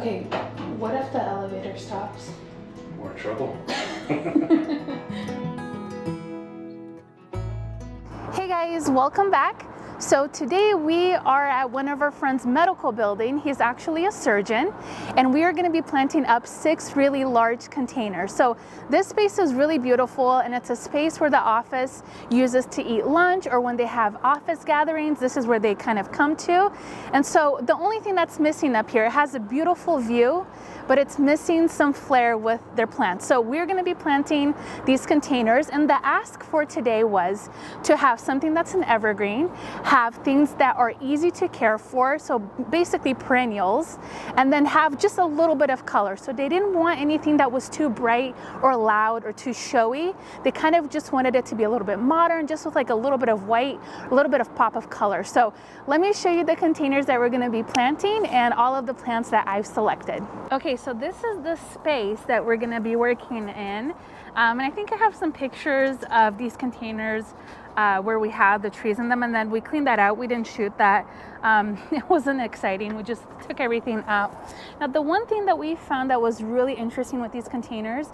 Okay, what if the elevator stops? More trouble. Hey guys, welcome back. So today we are at one of our friends' medical building. He's actually a surgeon, and we are going to be planting up 6 really large containers. So this space is really beautiful, and it's a space where the office uses to eat lunch, or when they have office gatherings, this is where they kind of come to. And so the only thing that's missing up here, it has a beautiful view, but it's missing some flair with their plants. So we're going to be planting these containers, and the ask for today was to have something that's an evergreen, have things that are easy to care for, so basically perennials, and then have just a little bit of color. So they didn't want anything that was too bright or loud or too showy. They kind of just wanted it to be a little bit modern, just with like a little bit of white, a little bit of pop of color. So let me show you the containers that we're going to be planting and all of the plants that I've selected. Okay, so this is the space that we're going to be working in, and I think I have some pictures of these containers where we have the trees in them, and then we cleaned that out. We didn't shoot that. It wasn't exciting. We just took everything out. Now, the one thing that we found that was really interesting with these containers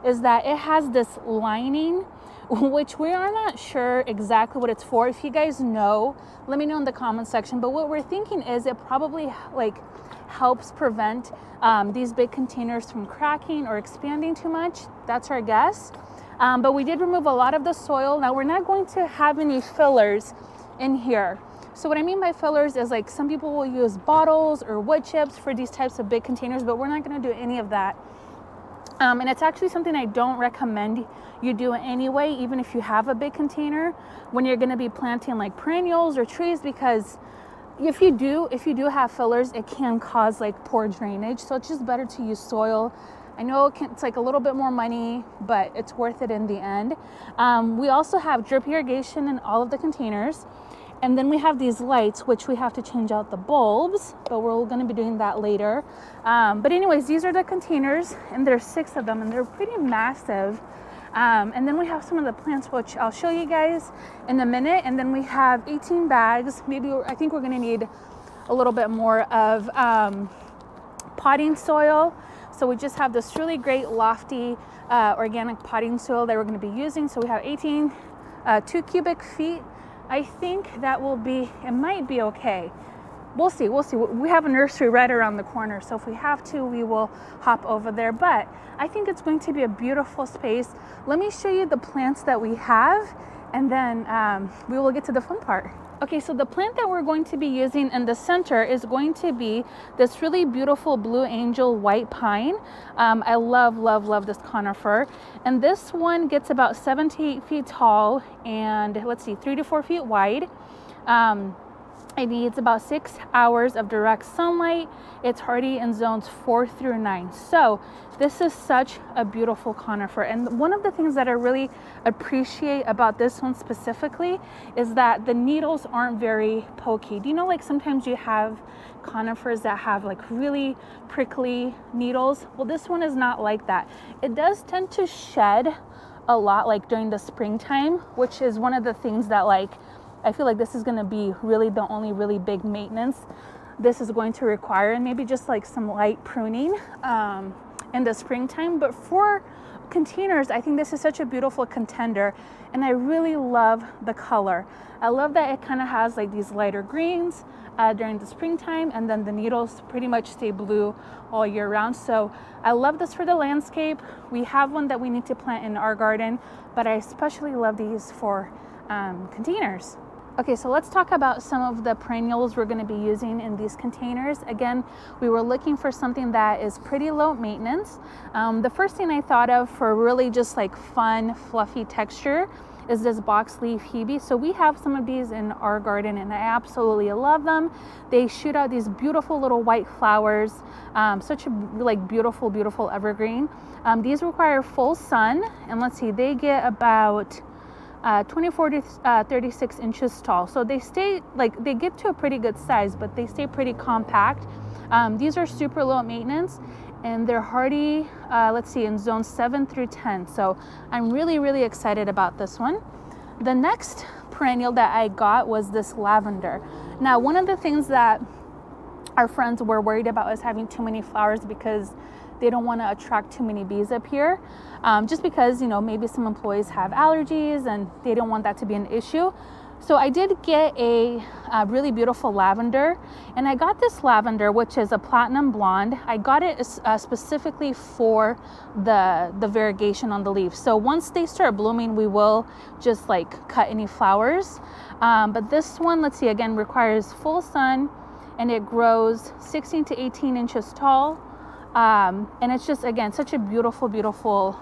is that it has this lining, which we are not sure exactly what it's for. If you guys know, let me know in the comment section. But what we're thinking is it probably helps prevent these big containers from cracking or expanding too much. That's our guess. But we did remove a lot of the soil. Now, we're not going to have any fillers in here. So what I mean by fillers is, like, some people will use bottles or wood chips for these types of big containers, but we're not going to do any of that. And it's actually something I don't recommend you do anyway, even if you have a big container, when you're going to be planting like perennials or trees, because if you do have fillers, it can cause like poor drainage. So it's just better to use soil. I know it's like a little bit more money, but it's worth it in the end. We also have drip irrigation in all of the containers. And then we have these lights, which we have to change out the bulbs, but we're going to be doing that later. But anyways, these are the containers, and there's 6 of them, and they're pretty massive. And then we have some of the plants, which I'll show you guys in a minute. And then we have 18 bags. I think we're going to need a little bit more of potting soil. So we just have this really great lofty organic potting soil that we're going to be using. So we have 2 cubic feet. I think that will be, it might be okay. We'll see. We have a nursery right around the corner, so if we have to, we will hop over there. But I think it's going to be a beautiful space. Let me show you the plants that we have, and then we will get to the fun part. Okay, so the plant that we're going to be using in the center is going to be this really beautiful Blue Angel white pine. I love this conifer. And this one gets about 7 to 8 feet tall and 3 to 4 feet wide. It needs about 6 hours of direct sunlight. It's hardy in zones 4 through 9. So this is such a beautiful conifer. And one of the things that I really appreciate about this one specifically is that the needles aren't very pokey. Do you know, like, sometimes you have conifers that have like really prickly needles? Well, this one is not like that. It does tend to shed a lot, like during the springtime, which is one of the things that, like, I feel like this is going to be really the only really big maintenance this is going to require, and maybe just like some light pruning in the springtime. But for containers, I think this is such a beautiful contender, and I really love the color. I love that it kind of has like these lighter greens during the springtime, and then the needles pretty much stay blue all year round. So I love this for the landscape. We have one that we need to plant in our garden, but I especially love these for containers. Okay, so let's talk about some of the perennials we're going to be using in these containers. Again, we were looking for something that is pretty low maintenance. The first thing I thought of for really just like fun, fluffy texture is this box leaf hebe. So we have some of these in our garden, and I absolutely love them. They shoot out these beautiful little white flowers, such a like beautiful evergreen. These require full sun, and let's see, they get about 24 to 36 inches tall. So they stay, like, they get to a pretty good size, but they stay pretty compact. These are super low maintenance, and they're hardy, in zones 7 through 10. So I'm really excited about this one. The next perennial that I got was this lavender. Now, one of the things that our friends were worried about us having too many flowers because they don't want to attract too many bees up here. Just because, you know, maybe some employees have allergies and they don't want that to be an issue. So I did get a really beautiful lavender, and I got this lavender, which is a platinum blonde. I got it specifically for the variegation on the leaves. So once they start blooming, we will just like cut any flowers. But this one, let's see, again, requires full sun, and it grows 16 to 18 inches tall. And it's just, again, such a beautiful, beautiful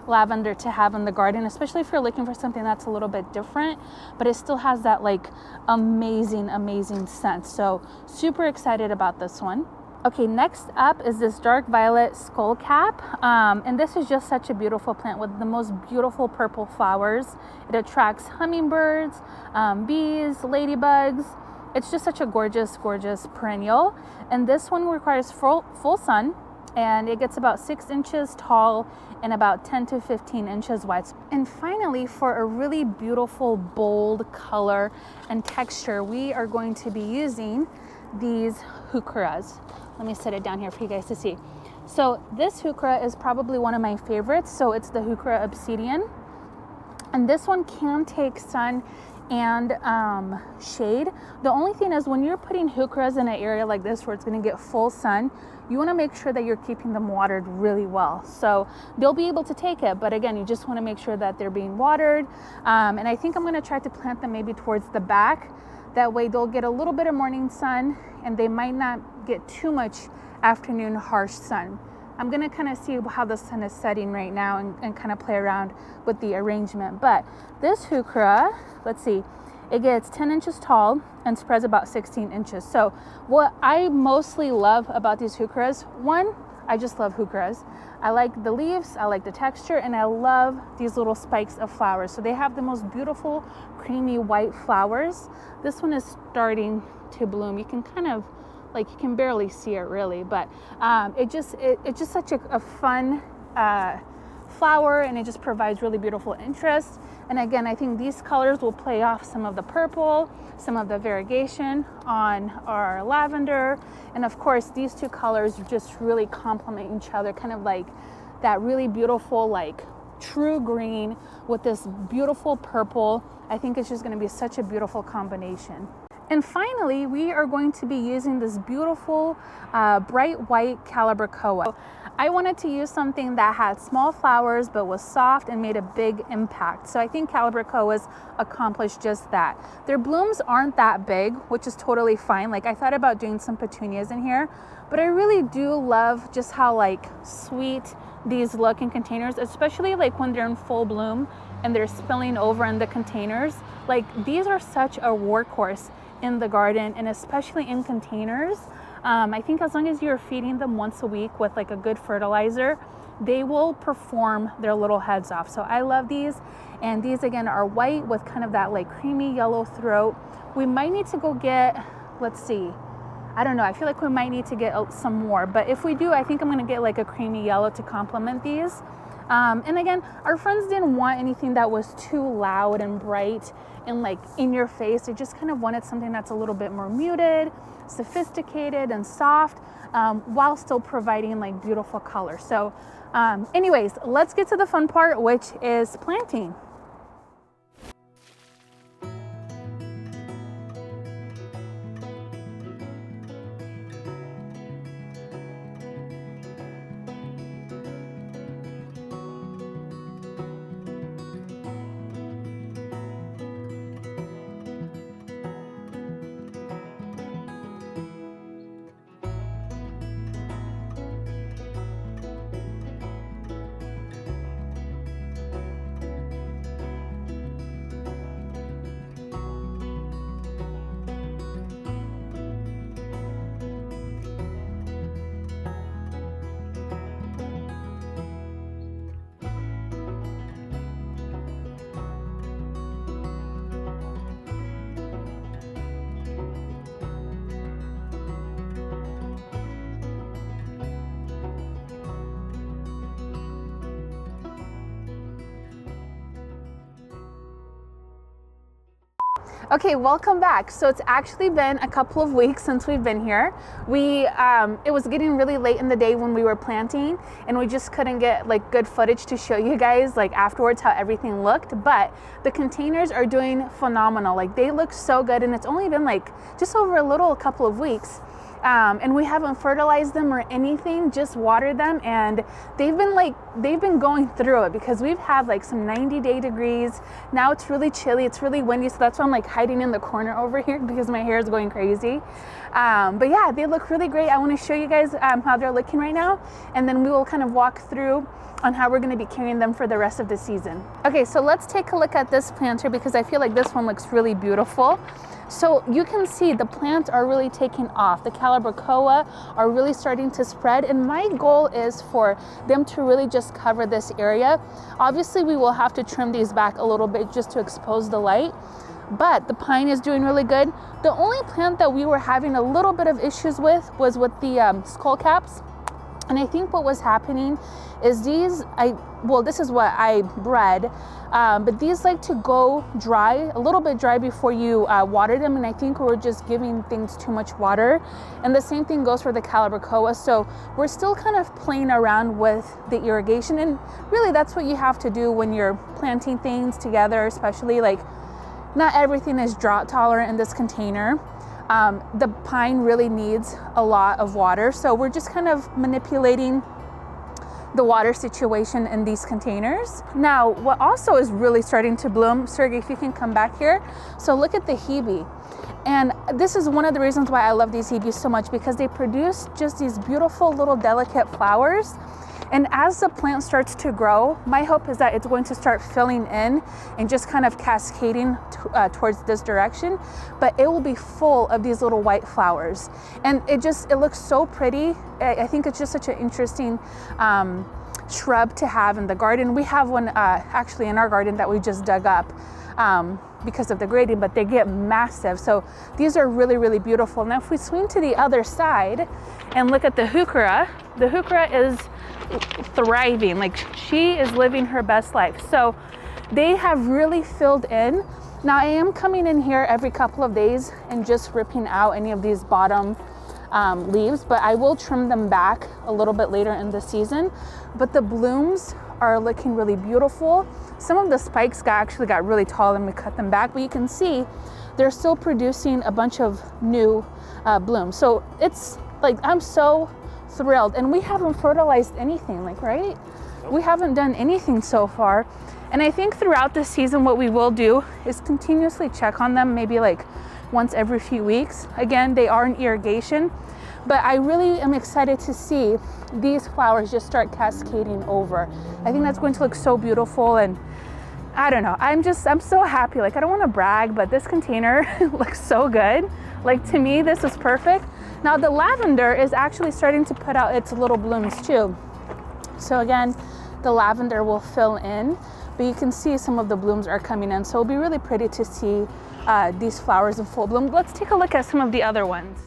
lavender to have in the garden, especially if you're looking for something that's a little bit different, but it still has that like amazing scent. So super excited about this one. Okay, next up is this dark violet skullcap, and this is just such a beautiful plant with the most beautiful purple flowers. It attracts hummingbirds, bees, ladybugs. It's just such a gorgeous perennial, and this one requires full sun, and it gets about 6 inches tall and about 10 to 15 inches wide. And finally, for a really beautiful, bold color and texture, we are going to be using these Heucheras. Let me set it down here for you guys to see. So this Heuchera is probably one of my favorites. So it's the Hucra Obsidian. And this one can take sun and shade. The only thing is, when you're putting Heucheras in an area like this where it's going to get full sun, you want to make sure that you're keeping them watered really well. So they'll be able to take it, but again, you just want to make sure that they're being watered. And I think I'm going to try to plant them maybe towards the back. That way they'll get a little bit of morning sun, and they might not get too much afternoon harsh sun. I'm going to kind of see how the sun is setting right now and kind of play around with the arrangement. But this Heuchera, let's see, it gets 10 inches tall and spreads about 16 inches. So what I mostly love about these Heucheras, one, I just love Heucheras. I like the leaves, I like the texture, and I love these little spikes of flowers. So they have the most beautiful creamy white flowers. This one is starting to bloom. You can kind of, like, you can barely see it really, but it's just such a fun flower, and it just provides really beautiful interest. And again, I think these colors will play off some of the purple, some of the variegation on our lavender, and of course these two colors just really complement each other, kind of like that really beautiful like true green with this beautiful purple. I think it's just going to be such a beautiful combination. And finally, we are going to be using this beautiful bright white Calibrachoa. I wanted to use something that had small flowers but was soft and made a big impact. So I think Calibrachoas accomplished just that. Their blooms aren't that big, which is totally fine. Like, I thought about doing some petunias in here, but I really do love just how like sweet these look in containers, especially like when they're in full bloom and they're spilling over in the containers. Like, these are such a workhorse in the garden, and especially in containers. I think as long as you're feeding them once a week with like a good fertilizer, they will perform their little heads off. So I love these, and these again are white with kind of that like creamy yellow throat. We might need to go get, let's see, I don't know, I feel like we might need to get some more, but if we do, I think I'm gonna get like a creamy yellow to complement these. And again, our friends didn't want anything that was too loud and bright and like in your face. They just kind of wanted something that's a little bit more muted, sophisticated and soft, while still providing like beautiful color. So anyways, let's get to the fun part, which is planting. Okay, welcome back. So it's actually been a couple of weeks since we've been here. It was getting really late in the day when we were planting, and we just couldn't get like good footage to show you guys like afterwards how everything looked. But the containers are doing phenomenal. Like they look so good, and it's only been like just over a couple of weeks. And we haven't fertilized them or anything, just watered them, and they've been going through it because we've had like some 90-day degrees. Now it's really chilly, it's really windy, so that's why I'm like hiding in the corner over here because my hair is going crazy. But yeah, they look really great. I want to show you guys how they're looking right now, and then we will kind of walk through on how we're going to be carrying them for the rest of the season. Okay, so let's take a look at this planter because I feel like this one looks really beautiful. So you can see the plants are really taking off. The Calibrachoa are really starting to spread, and my goal is for them to really just cover this area. Obviously, we will have to trim these back a little bit just to expose the light, but the pine is doing really good. The only plant that we were having a little bit of issues with was with the skull caps. And I think what was happening is this is what I bred, but these like to go dry, a little bit dry before you water them. And I think we're just giving things too much water. And the same thing goes for the Calibrachoa. So we're still kind of playing around with the irrigation. And really that's what you have to do when you're planting things together, especially like not everything is drought tolerant in this container. The pine really needs a lot of water, so we're just kind of manipulating the water situation in these containers. Now, what also is really starting to bloom, Sergey, if you can come back here. So look at the hebe. And this is one of the reasons why I love these hebes so much, because they produce just these beautiful little delicate flowers. And as the plant starts to grow, my hope is that it's going to start filling in and just kind of cascading towards this direction, but it will be full of these little white flowers. And it looks so pretty. I think it's just such an interesting shrub to have in the garden. We have one actually in our garden that we just dug up because of the grading, but they get massive. So these are really, really beautiful. Now, if we swing to the other side and look at the Heuchera is thriving. Like she is living her best life. So they have really filled in. Now I am coming in here every couple of days and just ripping out any of these bottom leaves, but I will trim them back a little bit later in the season. But the blooms are looking really beautiful. Some of the spikes actually got really tall and we cut them back, but you can see they're still producing a bunch of new blooms. So it's like, I'm so thrilled, and we haven't fertilized anything, like, right? Nope. We haven't done anything so far. And I think throughout the season what we will do is continuously check on them, maybe like once every few weeks. Again, they are in irrigation, but I really am excited to see these flowers just start cascading over. I think that's going to look so beautiful, and I don't know, I'm so happy. Like, I don't want to brag, but this container looks so good. Like, to me, this is perfect. Now the lavender is actually starting to put out its little blooms too. So again, the lavender will fill in, but you can see some of the blooms are coming in. So it'll be really pretty to see these flowers in full bloom. Let's take a look at some of the other ones.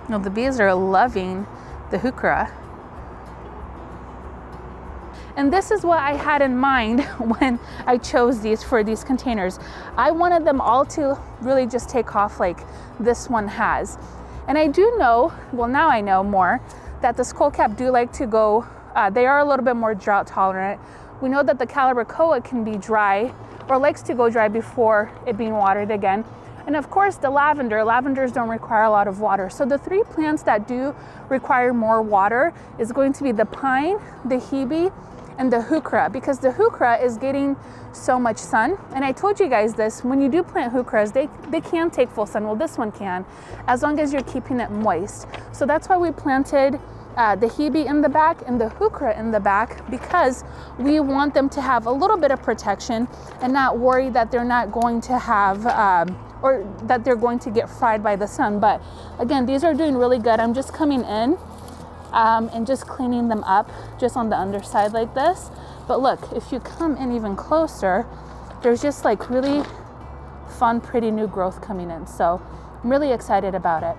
Now the bees are loving the Heuchera. And this is what I had in mind when I chose these for these containers. I wanted them all to really just take off like this one has. And I do know, well now I know more, that the skullcap do like to go, they are a little bit more drought tolerant. We know that the Calibrachoa can be dry, or likes to go dry before it being watered again. And of course the lavenders don't require a lot of water. So the three plants that do require more water is going to be the pine, the hebe, and the Heuchera, because the Heuchera is getting so much sun. And I told you guys this, when you do plant Heucheras, they can take full sun. Well, this one can, as long as you're keeping it moist. So that's why we planted the hebe in the back and the Heuchera in the back, because we want them to have a little bit of protection and not worry that they're not going to have, or that they're going to get fried by the sun. But again, these are doing really good. I'm just coming in and just cleaning them up just on the underside like this. But look, if you come in even closer, there's just like really fun, pretty new growth coming in. So I'm really excited about it.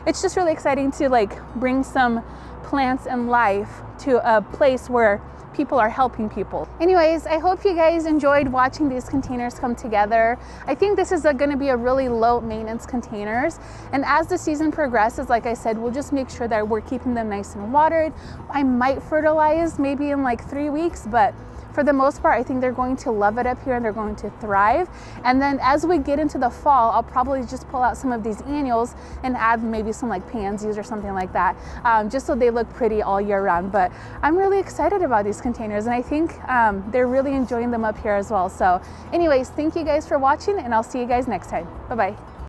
it's just really exciting to like bring some plants and life to a place where people are helping people. Anyways, I hope you guys enjoyed watching these containers come together. I think this is going to be a really low maintenance containers. And as the season progresses, like I said, we'll just make sure that we're keeping them nice and watered. I might fertilize maybe in like 3 weeks, but for the most part, I think they're going to love it up here and they're going to thrive. And then as we get into the fall, I'll probably just pull out some of these annuals and add maybe some like pansies or something like that, just so they look pretty all year round. But I'm really excited about these containers, and I think they're really enjoying them up here as well. So anyways, thank you guys for watching, and I'll see you guys next time. Bye-bye.